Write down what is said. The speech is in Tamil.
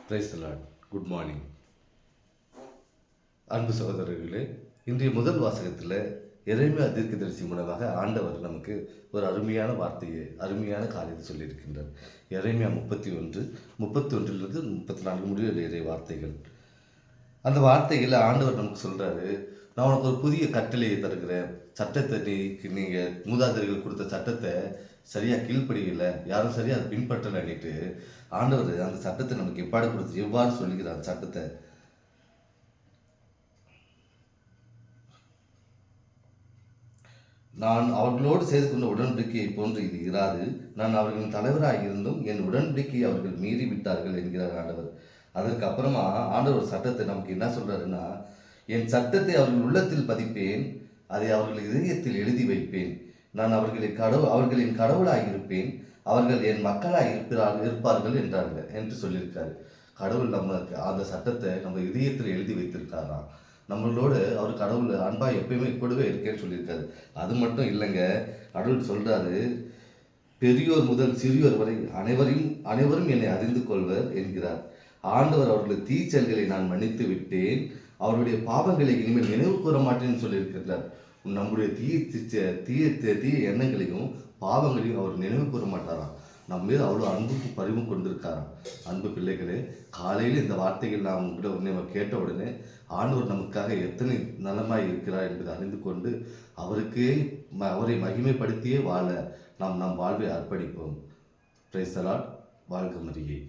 Praise the Lord. Good morning அன்பு சகோதரர்களே. இன்றைய முதல் வாசகத்தில் எரேமியா தீர்க்கதரிசி மூலமாக ஆண்டவர் நமக்கு ஒரு அருமையான வார்த்தையை, அருமையான காரியத்தை சொல்லியிருக்கின்றார். எரேமியா 31 34 முடிவு இறை வார்த்தைகள். அந்த வார்த்தைகளில் ஆண்டவர் நமக்கு சொல்கிறாரு, நான் உனக்கு ஒரு புதிய கட்டளையை தருகிறேன். சட்டத்தை நீங்கள் மூதாதையர்கள் கொடுத்த சட்டத்தை சரியாக கீழ்ப்படியலை, யாரும் சரியாக அதை பின்பற்றலைன்னுட்டு ஆண்டவர் அந்த சட்டத்தை நமக்கு எவ்வாறு சொல்லுகிறார். அந்த சட்டத்தை நான் அவர்களோடு செய்து கொண்ட உடன்படிக்கையை போன்று இது இராது. நான் அவர்களின் தலைவராக இருந்தும் என் உடன்படிக்கையை அவர்கள் மீறி விட்டார்கள் என்கிறார் ஆண்டவர். அதற்கு அப்புறமா ஆண்டவர் ஒரு சட்டத்தை நமக்கு என்ன சொல்றாருன்னா, என் சட்டத்தை அவர்கள் உள்ளத்தில் பதிப்பேன், அதை அவர்கள் இதயத்தில் எழுதி வைப்பேன். நான் அவர்களின் கடவுளாக இருப்பேன், அவர்கள் என் மக்களாக இருப்பார்கள் என்று சொல்லியிருக்காரு. கடவுள் நம்ம அந்த சட்டத்தை நம்ம இதயத்தில் எழுதி வைத்திருக்காராம். நம்மளோட அவர் கடவுள் அன்பாக எப்பயுமே கூடவே இருக்கேன்னு சொல்லியிருக்காரு. அது மட்டும் இல்லைங்க, கடவுள் சொல்கிறாரு, பெரியோர் முதல் சிறியோர் வரை அனைவரும் என்னை அறிந்து கொள்வர் என்கிறார். ஆண்டவர் அவர்களுடைய தீச்சல்களை நான் மன்னித்து விட்டேன், அவருடைய பாவங்களை இனிமேல் நினைவு கூற மாட்டேன்னு சொல்லியிருக்கிறார். நம்முடைய தீய எண்ணங்களையும் பாவங்களையும் அவர் நினைவு கூற மாட்டாராம். நம்ம மீது அவ்வளோ அன்புக்கு பரிவும் கொண்டிருக்காராம். அன்பு பிள்ளைகளே, காலையில் இந்த வார்த்தைகள் நாம் நம்ம கேட்ட உடனே ஆண்டவர் நமக்காக எத்தனை நலமாய் இருக்கிறார் என்பதை அறிந்து கொண்டு அவரை மகிமைப்படுத்தியே வாழ நம் வாழ்வை அர்ப்பணிப்போம். Praise the Lord. வாழ்க மரியே.